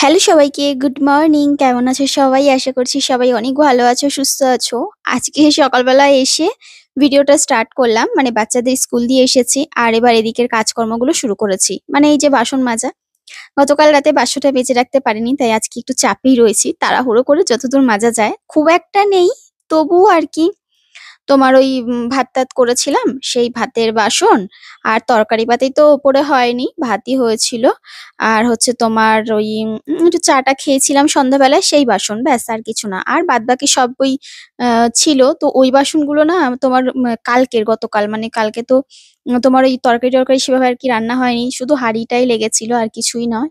Hello সবাইকে, good morning. কেমন আছো সবাই? আশা করছি সবাই অনেক ভালো আছো, সুস্থ আছো। আজকে সকালবেলা এসে ভিডিওটা স্টার্ট করলাম। মানে বাচ্চাদের স্কুল দিয়ে এসেছি আর এবার এদিকের কাজকর্মগুলো শুরু করেছি। মানে এই যে বাসন মাজা। গতকাল রাতে বাসনটা মেজে রাখতে পারিনি, তাই আজকে একটু চাপেই রয়েছি। তাড়াহুড়ো করে যতদূর মাজা যায়। খুব একটা নেই, তবুও আরকি তোমার ওই ভাত-টাত করেছিলাম, সেই ভাতের বাসন আর তরকারি-পাতি তো ওপরে হয়নি, ভাতই হয়েছিল। আর হচ্ছে তোমার ওই একটু চা-টা খেয়েছিলাম সন্ধ্যাবেলায়, সেই বাসন, ব্যাস আর কিছু না। আর বাদবাকি সব ওই ছিল। তো ওই বাসনগুলো না তোমার গতকাল মানে কালকে তো তোমার ওই তরকারি-টরকারি সেভাবে আরকি রান্না হয়নি। শুধু হাঁড়িটাই লেগেছিল, আর কিছুই নয়।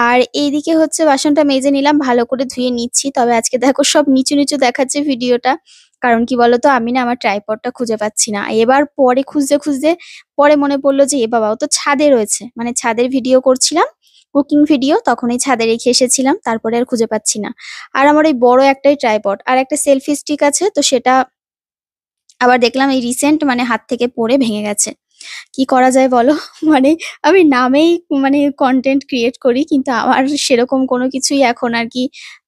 আর এইদিকে হচ্ছে বাসনটা মেজে নিলাম, ভালো করে ধুয়ে নিচ্ছি। তবে আজকে দেখো সব নিচু, নিচু দেখাচ্ছে ভিডিওটা। কারণ কি বলতো, আমি না আমার ট্রাইপডটা খুঁজে পাচ্ছি না। এবার পরে খুঁজতে, খুঁজতে পরে মনে পড়লো যে এ বাবা! ও তো ছাদে রয়েছে। মানে ছাদের ভিডিও করছিলাম, কুকিং ভিডিও, তখনই ছাদে রেখে এসেছিলাম। তারপরে আর খুঁজে পাচ্ছি না। আর আমার ওই বড় একটাই ট্রাইপড আর একটা সেলফি স্টিক আছে। তো সেটা আবার দেখলাম এই রিসেন্ট মানে হাত থেকে পড়ে ভেঙে গেছে। কি করা যায় বলো? মানে আমি নামেই মানে কনটেন্ট ক্রিয়েট করি, কিন্তু আমার সেরকম কোনো কিছুই এখন আরকি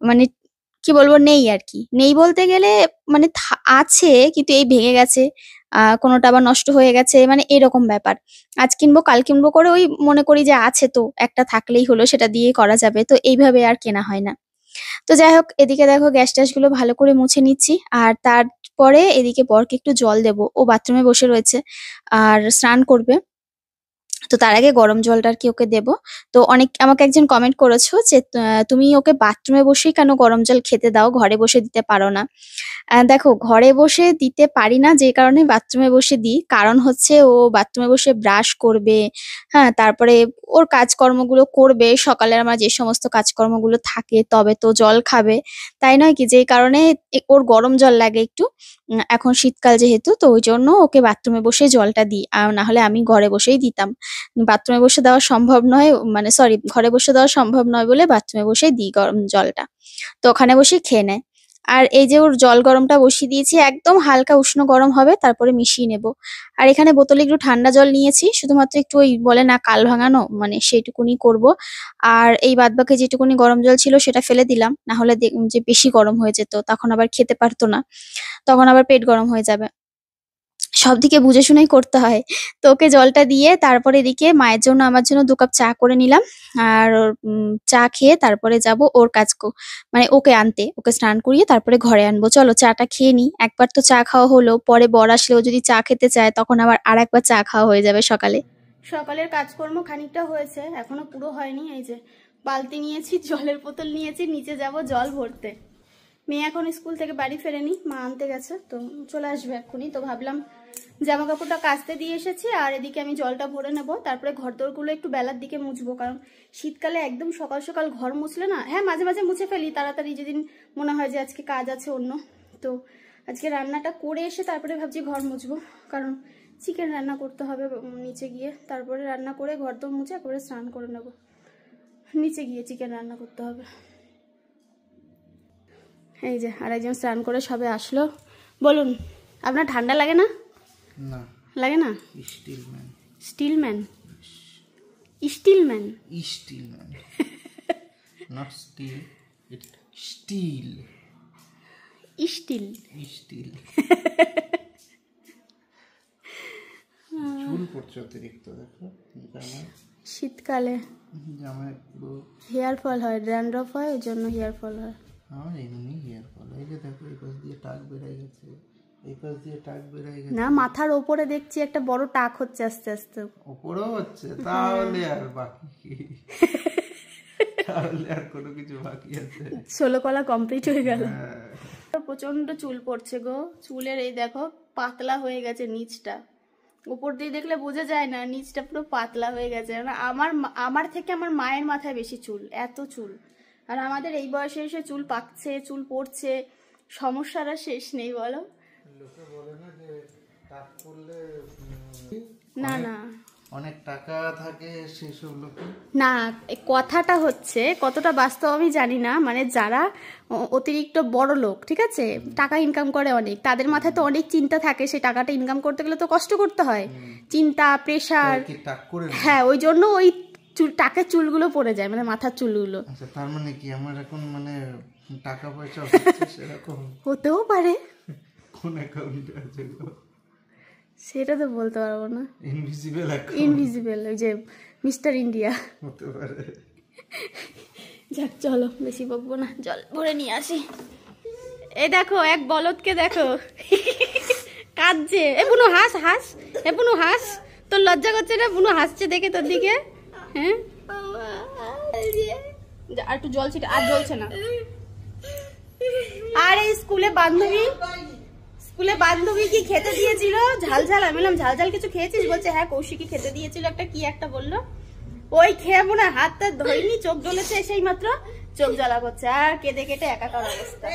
মানে কি বলবো, নেই আরকি। নেই বলতে গেলে মানে আছে, কিন্তু এই ভেঙে গেছে। কোনোটা আবার নষ্ট হয়ে গেছে, মানে এরকম ব্যাপার। আজ কিনবো, কাল কিনবো করে ওই মনে করি যে আছে তো, একটা থাকলেই হলো, সেটা দিয়েই করা যাবে। তো এইভাবে আর কেনা হয় না। তো যাই হোক, এদিকে দেখো গ্যাস-ট্যাস গুলো ভালো করে মুছে নিচ্ছি। আর তারপরে এদিকে বরকে একটু জল দেবো। ও বাথরুমে বসে রয়েছে আর স্নান করবে। তো তার আগে গরম জলটা আরকি ওকে দেবো। তো আমাকে একজন কমেন্ট করেছো যে, তুমি ওকে বাথরুমে বসেই কেন গরম জল খেতে দাও? ঘরে বসে দিতে পারো না?" দেখো, ঘরে বসে দিতে পারি না যে কারণে বাথরুমে বসে দিই। কারণ হচ্ছে ও বাথরুমে বসে ব্রাশ করবে, হ্যাঁ? তারপরে ওর কাজকর্মগুলো করবে। সকালের আমার যে সমস্ত কাজকর্মগুলো থাকে, তবে তো জল খাবে। তাই নয় কি? যেই কারণে ওর গরম জল লাগে একটু। এখন শীতকাল যেহেতু, তো ওইজন্য ওকে বাথরুমে বসেই জলটা দিই। না হলে আমি ঘরে বসেই দিতাম। বাথরুমে বসে দেওয়া সম্ভব নয়, মানে সরি, ঘরে বসে দেওয়া সম্ভব নয় বলে বাথরুমে বসেই দিই গরম জলটা। তো ওখানে বসেই খেয়ে নেয়। আর এই যে ওর জল গরমটা বসিয়ে দিয়েছি, একদম হালকা উষ্ণ গরম হবে, তারপরে মিশিয়ে নেব। আর এখানে বোতলে একটু ঠান্ডা জল নিয়েছি, শুধুমাত্র একটু ওই বলে না কাল ভাঙানো, মানে সেইটুকুনি করব। আর এই বাদবাকি যেটুকুনি গরম জল ছিল সেটা ফেলে দিলাম, না হলে যে বেশি গরম হয়ে যেত, তখন আবার খেতে পারতো না, তখন আবার পেট গরম হয়ে যাবে। সবদিকে বুঝে শুনেই করতে হয়। তো ওকে জলটা দিয়ে তারপরে এদিকে মায়ের জন্য আমার জন্য ২ কাপ চা করে নিলাম। আর ওর চা খেয়ে তারপরে যাবো ওর মানে ওকে আনতে। ওকে স্নান করিয়ে তারপরে ঘরে আনবো। চলো চাটা খেয়ে নিই। একবার তো চা খাওয়া হলো। পরে বর আসলে ও যদি চা খেতে চায়, তখন আবার আরেকবার চা খাওয়া হয়ে যাবে সকালে। সকালের কাজকর্ম খানিকটা হয়েছে, এখনো পুরো হয়নি। এই যে বালতি নিয়েছি, জলের বোতল নিয়েছি, নিচে যাব জল ভরতে। মেয়ে এখন স্কুল থেকে বাড়ি ফেরেনি, মা আনতে গেছে, তো চলে আসবে এক্ষুনি। তো ভাবলাম জামা কাপড়টা কাচতে দিয়ে এসেছি, আর এদিকে আমি জলটা ভরে নেব। তারপরে ঘরদোরগুলো একটু বেলার দিকে মুছবো, কারণ শীতকালে একদম সকাল সকাল ঘর মুছলে না, হ্যাঁ মাঝে মাঝে মুছে ফেলি তাড়াতাড়ি, যেদিন মনে হয় যে আজকে কাজ আছে অন্য। তো আজকে রান্নাটা করে এসে তারপরে ভাবছি ঘর মুছবো, কারণ চিকেন রান্না করতে হবে নিচে গিয়ে। তারপরে রান্না করে ঘরদোর মুছে তারপরে স্নান করে নেব। নিচে গিয়ে চিকেন রান্না করতে হবে। এই যে আরেকজন স্নান করে সবে আসলো। বলুন, আপনার ঠান্ডা লাগে না? না, লাগে না? Steelman. Steelman? Steelman? Steelman, not steel, it's steel. Steel? Steel. চুল পড়ছে অতিরিক্ত, দেখো জামায়। শীতকালে জামায় পুরো হেয়ার ফল হয়, ড্যান্ড্রফ হয়, ওই জন্য হেয়ার ফল হয়। আমার এমনি হেয়ার ফল। এই যে দেখো, এই পাশ দিয়ে টাক বেড়ে গেছে, এই পাশ দিয়ে টাক বেড়ে গেছে। না, মাথার ওপরে দেখছি একটা বড় টাক হচ্ছে আস্তে আস্তে। ওপরেও হচ্ছে? তাহলে আর বাকি কি? তাহলে আর কোনো কিছু বাকি আছে? 16 কলা কমপ্লিট হয়ে গেল। প্রচন্ড চুল পড়ছে গো। চুলের এই দেখো পাতলা হয়ে গেছে নিচটা, উপর দিয়ে দেখলে বোঝা যায় না, নিচটা পুরো পাতলা হয়ে গেছে। আমার থেকে আমার মায়ের মাথায় বেশি চুল, এত চুল। আর আমাদের এই বয়সে এসে চুল পাকছে, চুল পড়ছে, সমস্যার আর শেষ নেই বলো। লোকে বলে না যে টাক করলে না না অনেক টাকা থাকে সেসব লোকে। না, এই কথাটা হচ্ছে কতটা বাস্তব আমি জানি না, মানে যারা অতিরিক্ত বড় লোক, ঠিক আছে, টাকা ইনকাম করে অনেক, তাদের মাথায় তো অনেক চিন্তা থাকে, সেই টাকাটা ইনকাম করতে গেলে তো কষ্ট করতে হয়, চিন্তা, প্রেশার। হ্যাঁ, ওই জন্য ওই টাকের চুলগুলো পড়ে যায়, মানে মাথার চুলগুলো। আচ্ছা, তার মানে কি আমার এখন মানে টাকা পয়সা হচ্ছে সেরকম? হতেও পারে, কোন অ্যাকাউন্টে আছে গো? সেটা তো বলতে পারবো না। ইনভিজিবল অ্যাকাউন্ট ইনভিজিবল, ওই যে মিস্টার ইন্ডিয়া। হতে পারে। যাক চলো, বেশি বকবো না, জল ভরে নিয়ে আসি। এই দেখো এক বলদকে দেখো কাঁদছে। এ বুনু হাস হাস, এ বুনু হাস, তোর লজ্জা করছে না? বুনু হাসছে দেখে তোর দিকে। হ্যাঁ, আর একটু জল ছিটা, আর জ্বলছে না। আর এই স্কুলে বান্ধবী কি খেতে দিয়েছিল ঝাল ঝাল? আমি বললাম ঝাল ঝাল কিছু খেয়েছিস? বলছে হ্যাঁ কৌশিকী খেতে দিয়েছিল একটা, কি একটা বললো, ওই খেয়ে মনে হাতটা ধরিনি, চোখ জ্বলেছে সেই মাত্র, চোখ জ্বালা করছে আর কেঁদে কেটে একাকার অবস্থা।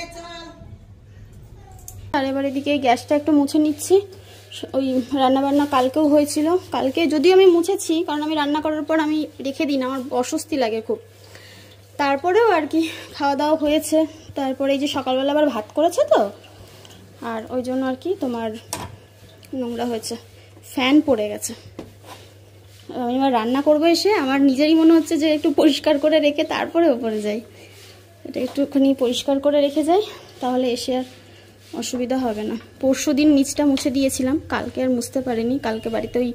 আর এবার এদিকে গ্যাসটা একটু মুছে নিচ্ছি। ওই রান্নাবান্না কালকেও হয়েছিল, কালকে যদিও আমি মুছেছি, কারণ আমি রান্না করার পর আমি রেখে দিই না, আমার অস্বস্তি লাগে খুব। তারপরেও আর কি খাওয়া দাওয়া হয়েছে। তারপরে এই যে সকালবেলা আবার ভাত করেছে তো, আর ওই জন্য আর কি তোমার নোংরা হয়েছে, ফ্যান পড়ে গেছে। আমি এবার রান্না করবো এসে, আমার নিজেরই মনে হচ্ছে যে একটু পরিষ্কার করে রেখে তারপরে ওপরে যাই, এটা একটুখানি পরিষ্কার করে রেখে যাই, তাহলে এসে আর অসুবিধা হবে না। পরশুদিন নিচটা মুছে দিয়েছিলাম, কালকে আর মুছতে পারিনি। কালকে বাড়িতে ওই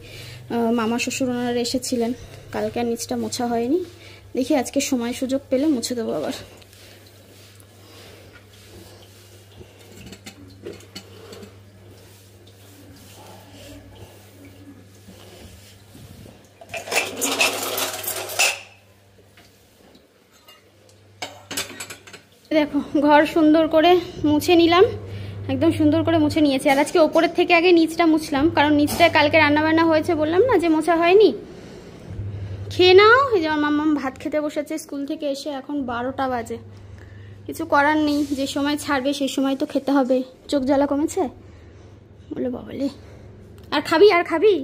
মামা শ্বশুর ওনারা এসেছিলেন, কালকে আর নিচটা মোছা হয়নি। দেখি আজকে সময় সুযোগ পেলে মুছে দেবো আবার। দেখো ঘর সুন্দর করে মুছে নিলাম, একদম সুন্দর করে মুছে নিয়েছি। আর আজকে ওপরের থেকে আগে নিচটা মুছলাম, কারণ নিচটা কালকে রান্নাবান্না হয়েছে, বললাম না যে মোছা হয়নি। খেয়ে নাও। এই যে আমার মাম্মাম ভাত খেতে বসেছে স্কুল থেকে এসে, এখন 12টা বাজে। কিছু করার নেই, যে সময় ছাড়বে সেই সময় তো খেতে হবে। চোখ জ্বালা কমেছে? বলে বাবালে, আর খাবি আর খাবি,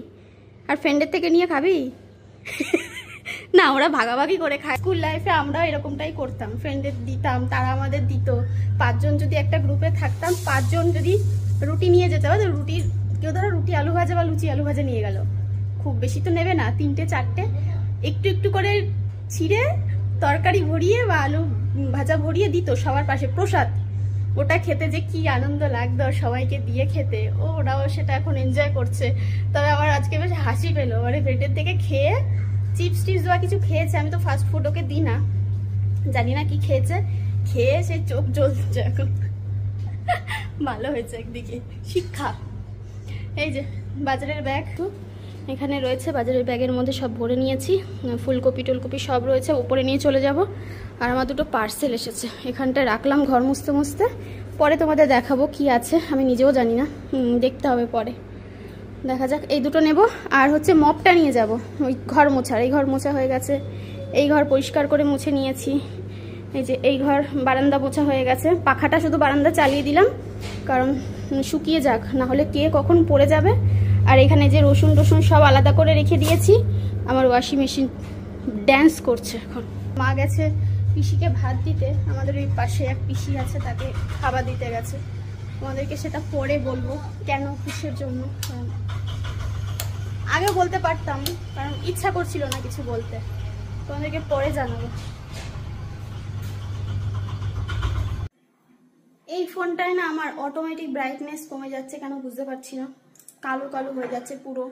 আর ফ্রেন্ডের থেকে নিয়ে খাবি? না, ওরা ভাগাভাগি করে খায়। স্কুল লাইফে আমরাও এরকমটাই করতাম, ফ্রেন্ডদের দিতাম, তারা আমাদের দিত। 5 জন যদি একটা গ্রুপে থাকতাম, 5 জন যদি রুটি নিয়ে যেতে হবে, রুটির কেউ ধরো রুটি আলু ভাজা বা লুচি আলু ভাজা নিয়ে গেল, খুব বেশি তো নেবে না, 3টে 4টে, একটু একটু করে ছিঁড়ে তরকারি ভরিয়ে বা আলু ভাজা ভরিয়ে দিত সবার পাশে, প্রসাদ। ওটা খেতে যে কি আনন্দ লাগতো, সবাইকে দিয়ে খেতে। ওরাও সেটা এখন এনজয় করছে। তবে আমার আজকে বেশ হাসি পেলো, মানে পেটের থেকে খেয়ে চিপস টিপস বা কিছু খেয়েছে, আমি তো ফাস্ট ফুড ওকে দিই না, জানি না কি খেয়েছে, খেয়ে সে চোখ জ্বলছে এখন। ভালো হয়েছে একদিকে, শিক্ষা। এই যে বাজারের ব্যাগ তো এখানে রয়েছে, বাজারের ব্যাগের মধ্যে সব ভরে নিয়েছি, ফুলকপি টুলকপি সব রয়েছে, উপরে নিয়ে চলে যাব। আর আমার দুটো পার্সেল এসেছে, এখানটায় রাখলাম ঘর মুছতে মুছতে, পরে তোমাদের দেখাবো কি আছে, আমি নিজেও জানি না, দেখতে হবে পরে, দেখা যাক। এই দুটো নেব, আর হচ্ছে মপটা নিয়ে যাব ওই ঘর মোছার। এই ঘর মোছা হয়ে গেছে, এই ঘর পরিষ্কার করে মুছে নিয়েছি। এই যে এই ঘর বারান্দা মোছা হয়ে গেছে, পাখাটা শুধু বারান্দা চালিয়ে দিলাম, কারণ শুকিয়ে যাক, না হলে কে কখন পড়ে যাবে। আর এখানে যে রসুন টসুন সব আলাদা করে রেখে দিয়েছি, আমার ওয়াশিং মেশিন ড্যান্স করছে এখন। মা গেছে পিসিকে ভাত দিতে, আমাদের ওই পাশে এক পিসি আছে, তাকে খাবার দিতে গেছে। তোমাদেরকে সেটা পরে বলবো কেন, কিসের জন্য, আগে বলতে পারতাম, কারণ ইচ্ছা করছিল না কিছু বলতে, তোমাদেরকে পরে জানাবো। এই ফোনটায় না আমার অটোমেটিক ব্রাইটনেস কমে যাচ্ছে, কেন বুঝতে পারছি না, কালো কালো হয়ে যাচ্ছে পুরো।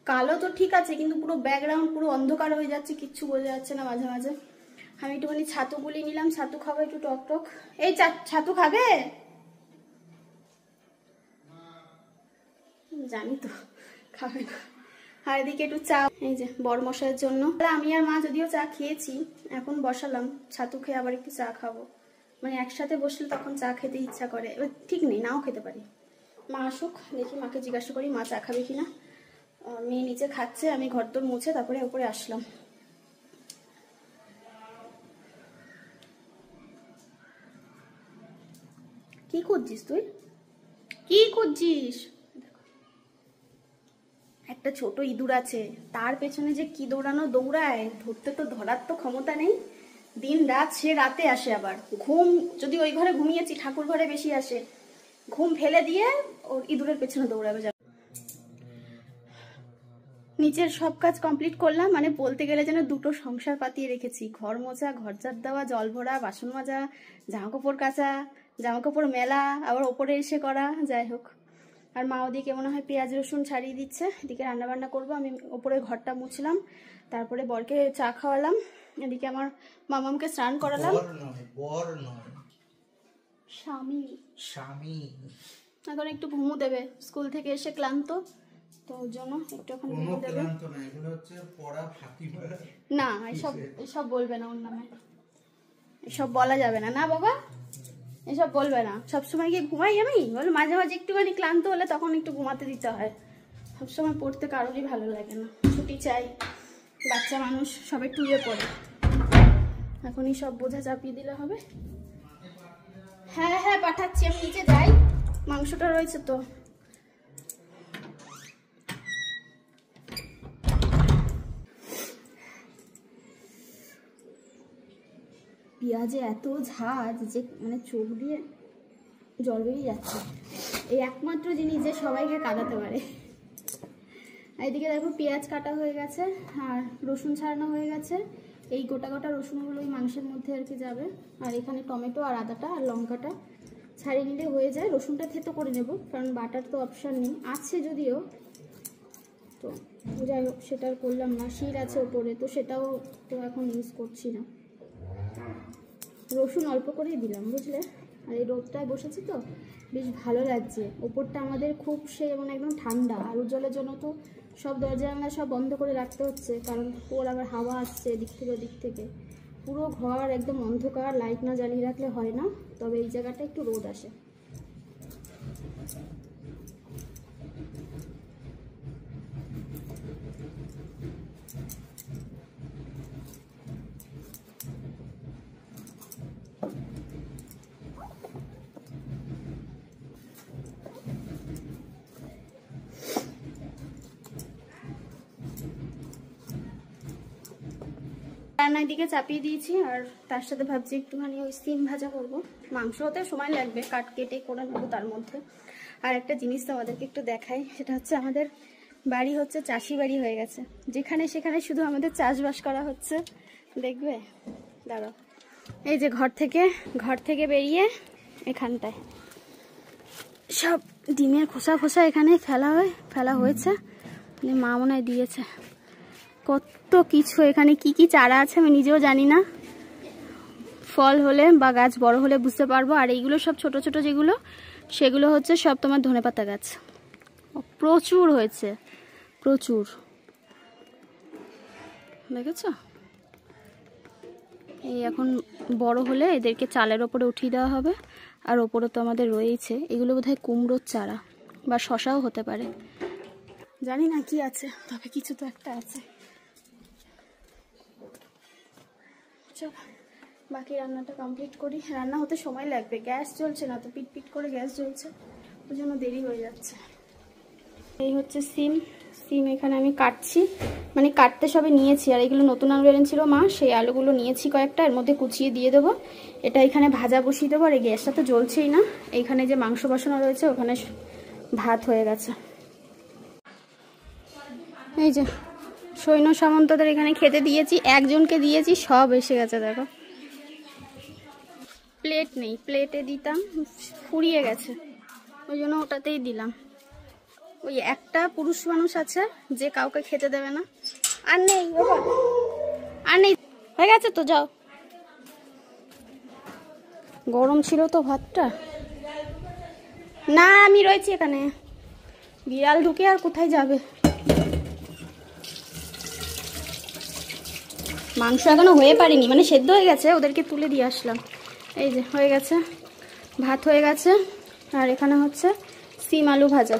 কালো তো ঠিক আছে, কিন্তু পুরো ব্যাকগ্রাউন্ড পুরো অন্ধকার হয়ে যাচ্ছে, কিচ্ছু বোঝা যাচ্ছে না মাঝে মাঝে। আমি একটুখানি ছাতু গুলি নিলাম, ছাতু খাবো একটু টক টক। এই ছাতু খাবে? জানি তো খাবে না। আর এদিকে একটু চা, এই যে বরমশাইয়ের জন্য। আমি আর মা যদিও চা খেয়েছি, এখন বসালাম, ছাতু খেয়ে আবার একটু চা খাবো। মানে একসাথে বসলে তখন চা খেতে ইচ্ছা করে, এবার ঠিক নেই, নাও খেতে পারি। মা আসুক, দেখি মাকে জিজ্ঞাসা করি মা চা খাবে কিনা। মেয়ে নিচে খাচ্ছে, আমি ঘরদোর মুছে তারপরে উপরে আসলাম। কি করছিস তুই? কি করছিস? একটা ছোট ইঁদুর আছে, তার পেছনে যে কি দৌড়ায়, ধরতে তো ধরার তো ক্ষমতা নেই। দিন রাত সে রাতে আসে, আবার ঘুম যদি ওই ঘরে ঘুমিয়েছি, ঠাকুর ঘরে বেশি আসে, ঘুম ফেলে দিয়ে ওর ইঁদুরের পেছনে দৌড়াবে। নিচের সব কাজ কমপ্লিট করলাম, মানে বলতে গেলে যেন দুটো সংসার পাতিয়ে রেখেছি। ঘর মোছা, ঘর ঝাড় দেওয়া, জল ভরা, বাসন মাজা, জামা কাপড় কাচা, জামা কাপড় মেলা, আবার ওপরে এসে করা, যাই হোক। আর মা ওদিকে মনে হয় পেঁয়াজ রসুন ছাড়িয়ে দিচ্ছে, এদিকে রান্নাবান্না করবো। আমি ওপরে ঘরটা মুছলাম, তারপরে বরকে চা খাওয়ালাম, এদিকে আমার মামামকে স্নান করালাম। বর নয় স্বামী। স্বামী। এখন একটু ঘুমু দেবে, স্কুল থেকে এসে ক্লান্ত, তো ওর জন্য একটু এখন ঘুমু দেবে। না এসব বলবে না ওর নামে, এসব বলা যাবে না, না বাবা এসব বলবে না। সবসময় কি ঘুমাই আমি? বল মাঝে মাঝে একটুখানি ক্লান্ত হলে তখন একটু ঘুমাতে দিতে হয়। সবসময় পড়তে কারোরই ভালো লাগে না, ছুটি চাই। বাচ্চা মানুষ সব একটু ইয়ে পড়ে, এখনই সব বোঝা চাপিয়ে দিলে হবে। হ্যাঁ হ্যাঁ পাঠাচ্ছি, আমি নিচে যাই, মাংসটা রয়েছে তো। পেঁয়াজে এত ঝাঁজ যে মানে চোখ দিয়ে জল বেরিয়ে যাচ্ছে। এই একমাত্র জিনিস যে সবাইকে কাটাতে পারে। এইদিকে দেখো পেঁয়াজ কাটা হয়ে গেছে আর রসুন ছাড়ানো হয়ে গেছে। এই গোটা গোটা রসুনগুলো ওই মাংসের মধ্যে আর কি যাবে। আর এখানে টমেটো আর আদাটা আর লঙ্কাটা ছাড়িয়ে নিলে হয়ে যায়। রসুনটা থেতো করে নেব, কারণ বাটার তো অপশান নেই, আছে যদিও, তো যাই হোক সেটা আর করলাম না। শির আছে ওপরে, তো সেটাও তো এখন ইউজ করছি না। রসুন অল্প করেই দিলাম, বুঝলে। আর এই রোদটায় বসেছি তো বেশ ভালো লাগছে। ওপরটা আমাদের খুব মানে একদম ঠান্ডা, আর উজ্জ্বলের জন্য তো সব দরজা জানলা সব বন্ধ করে রাখতে হচ্ছে, কারণ ওর আবার হাওয়া আসছে এদিক থেকে ওদিক থেকে। পুরো ঘর একদম অন্ধকার, লাইট না জ্বালিয়ে রাখলে হয় না। তবে এই জায়গাটা একটু রোদ আসে। রান্নার দিকে চাপিয়ে দিয়েছি, আর তার সাথে ভাবছি একটুখানি ওই সিম ভাজা করব। মাংস হতে সময় লাগবে, কেটে করে নেবো তার মধ্যে। আর একটা জিনিস তো আমাদেরকে একটু দেখাই, সেটা হচ্ছে আমাদের বাড়ি হচ্ছে চাষি বাড়ি হয়ে গেছে, যেখানে সেখানে শুধু আমাদের চাষবাস করা হচ্ছে। দেখবে দাঁড়াও, এই যে ঘর থেকে এখানটায় সব ডিমের খোসা ফোসা এখানে ফেলা হয়েছে, মা মনে হয় দিয়েছে। কত কিছু এখানে, কি কি চারা আছে আমি নিজেও জানি না। ফল হলে বা গাছ বড় হলে বুঝতে পারবো। আর এইগুলো সব ছোট ছোট যেগুলো, সেগুলো হচ্ছে সব তোমার ধনেপাতা গাছ। প্রচুর হয়েছে, প্রচুর, দেখেছ। এই এখন বড় হলে এদেরকে চালের ওপরে উঠিয়ে দেওয়া হবে। আর ওপরে তো আমাদের রয়েছে, এগুলো বোধহয় কুমড়োর চারা বা শশাও হতে পারে, জানি না কি আছে, তবে কিছু তো একটা আছে। চল বাকি রান্নাটা কমপ্লিট করি। রান্না হতে সময় লাগবে, গ্যাস জ্বলছে না তো, পিট করে গ্যাস জ্বলছে, ওই জন্য দেরি হয়ে যাচ্ছে। এই হচ্ছে সিম এখানে আমি কাটছি, মানে কাটতে সবে নিয়েছি। আর এগুলো নতুন আলু এনেছিল মা, সেই আলুগুলো নিয়েছি কয়েকটা, এর মধ্যে কুচিয়ে দিয়ে দেবো। এটা এখানে ভাজা বসিয়ে দেবো। আর এই গ্যাসটা তো জ্বলছেই না। এইখানে যে মাংস বসানো রয়েছে ওখানে ভাত হয়ে গেছে। এই যে সৈন্য সামন্তদের এখানে খেতে দিয়েছি, একজনকে দিয়েছি, সব এসে গেছে দেখো। প্লেট নেই, প্লেটে দিতাম, ফুরিয়ে গেছে, ওই জন্য ওটাতেই দিলাম। ওই একটা পুরুষ মানুষ আছে যে কাউকে খেতে দেবে না। আর নেই বাবা, আর নেই, হয়ে গেছে তো, যাও। গরম ছিল তো ভাতটা। না আমি রয়েছি এখানে, বিড়াল ঢুকে আর কোথায় যাবে। মাংস এখনো হয়ে পারিনি, মানে সেদ্ধ হয়ে গেছে, ওদেরকে তুলে দিয়ে আসলাম। এই যে হয়ে গেছে, ভাত হয়ে গেছে। আর এখানে হচ্ছে সিম আলু ভাজা।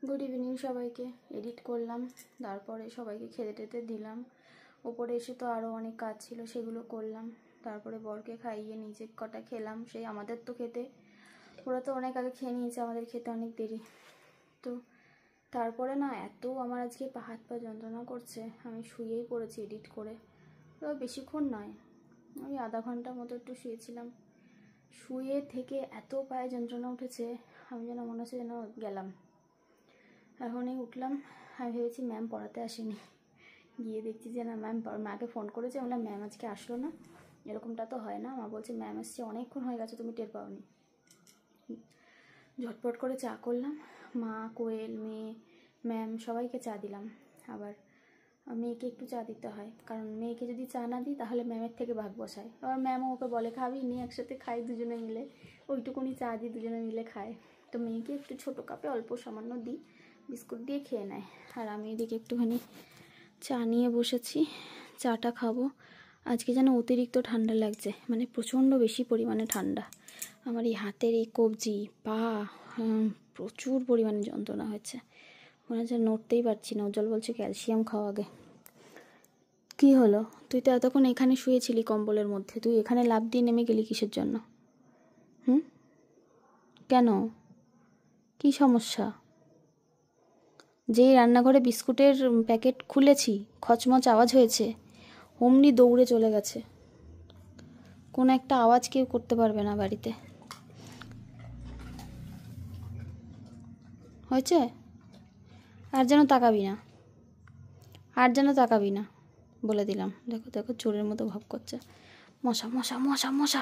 গুড ইভিনিং সবাইকে। এডিট করলাম, তারপরে সবাইকে খেতে টেতে দিলাম। ওপরে এসে তো আরও অনেক কাজ ছিল, সেগুলো করলাম। তারপরে বরকে খাইয়ে নিজে কটা খেলাম। সেই আমাদের তো খেতে, ওরা তো অনেক আগে খেয়ে নিয়েছে, আমাদের খেতে অনেক দেরি। তো তারপরে না এত আমার আজকে হাত পা যন্ত্রণা করছে, আমি শুয়েই পড়েছি এডিট করে। তো বেশিক্ষণ নয়, ওই আধা ঘন্টা মতো একটু শুয়েছিলাম। শুয়ে থেকে এত পায়ে যন্ত্রণা উঠেছে, আমি যেন মনে হচ্ছে যেন গেলাম। এখনই উঠলাম, আমি ভেবেছি ম্যাম পড়াতে আসেনি, গিয়ে দেখছি যে না ম্যাম, মাকে ফোন করেছে, বললাম ম্যাম আজকে আসলো না, এরকমটা তো হয় না। মা বলছে ম্যাম আসছে অনেকক্ষণ হয়ে গেছে, তুমি টের পাওনি। ঝটপট করে চা করলাম, মা, কোয়েল, মেয়ে, ম্যাম সবাইকে চা দিলাম। আবার মেয়েকে একটু চা দিতে হয়, কারণ মেয়েকে যদি চা না দিই তাহলে ম্যামের থেকে ভাগ বসায়। আবার ম্যামও ওকে বলে খাবি, নিয়ে একসাথে খাই দুজনে মিলে, ওইটুকুনি চা দিই দুজনে মিলে খায়। তো মেয়েকে একটু ছোটো কাপে অল্প সামান্য দিই, বিস্কুট দিয়ে খেয়ে নেয়। আর আমি এদিকে একটুখানি চা নিয়ে বসেছি, চাটা খাবো। আজকে যেন অতিরিক্ত ঠান্ডা লাগছে, মানে প্রচণ্ড বেশি পরিমাণে ঠান্ডা। আমার এই হাতের এই কবজি, পা, প্রচুর পরিমাণে যন্ত্রণা হচ্ছে, মনে হচ্ছে নড়তেই পারছি না। উজ্জ্বল বলছে ক্যালসিয়াম খাওয়া আগে। কী হলো, তুই তো এতক্ষণ এখানে শুয়েছিলি কম্বলের মধ্যে, তুই এখানে লাফ দিয়ে নেমে গেলি কিসের জন্য? কেন, কি সমস্যা? যেই রান্নাঘরে বিস্কুটের প্যাকেট খুলেছি, খচমচ আওয়াজ হয়েছে, অমনি দৌড়ে চলে গেছে। কোনো একটা আওয়াজ কেউ করতে পারবে না বাড়িতে। হয়েছে? আর যেন তাকাবি না, আর যেন তাকাবি না, বলে দিলাম। দেখো দেখো চোরের মতো ভাব করছে। মশা মশা মশা মশা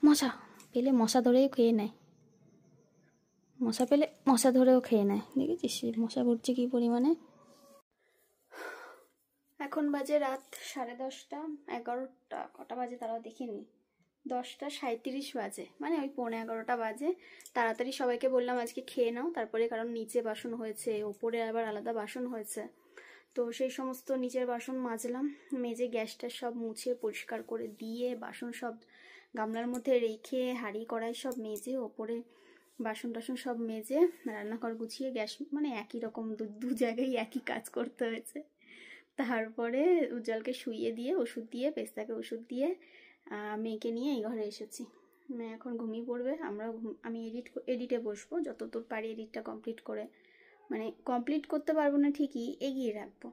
মশা পেলে মশা ধরেও খেয়ে নেয়, মশা পেলে মশা ধরেও খেয়ে নেয়। দেখেছিস মশা ঘুরছে কী পরিমাণে। এখন বাজে রাত 10:30, 11টা, কটা বাজে তারাও দেখিনি, 10:37 বাজে, মানে ওই 11:15 বাজে। তাড়াতাড়ি সবাইকে বললাম আজকে খেয়ে নাও, তারপরে কারণ নিচে বাসন হয়েছে, ওপরে আবার আলাদা বাসন হয়েছে, তো সেই সমস্ত নিচের বাসন মাজলাম, মেজে গ্যাসটা সব মুছে পরিষ্কার করে দিয়ে, বাসন সব গামলার মধ্যে রেখে, হাঁড়ি কড়াই সব মেজে, ওপরে বাসন টাসন সব মেজে, রান্নাঘর গুছিয়ে, গ্যাস, মানে একই রকম দু জায়গায় একই কাজ করতে হয়েছে। তারপরে উজ্জ্বলকে শুইয়ে দিয়ে, ওষুধ দিয়ে, পেস্তাকে ওষুধ দিয়ে মেয়েকে নিয়ে এই ঘরে এসেছি। মেয়ে এখন ঘুমিয়ে পড়বে, আমি এডিটে বসবো, যতদূর পারি এডিটটা কমপ্লিট করে, মানে কমপ্লিট করতে পারবো না ঠিকই, এগিয়ে রাখবো।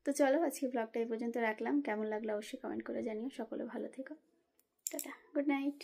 তো চলো আজকে ব্লগটা এই পর্যন্ত রাখলাম, কেমন লাগলো অবশ্যই কমেন্ট করে জানিও। সকলে ভালো থেকো, টাটা, গুড নাইট।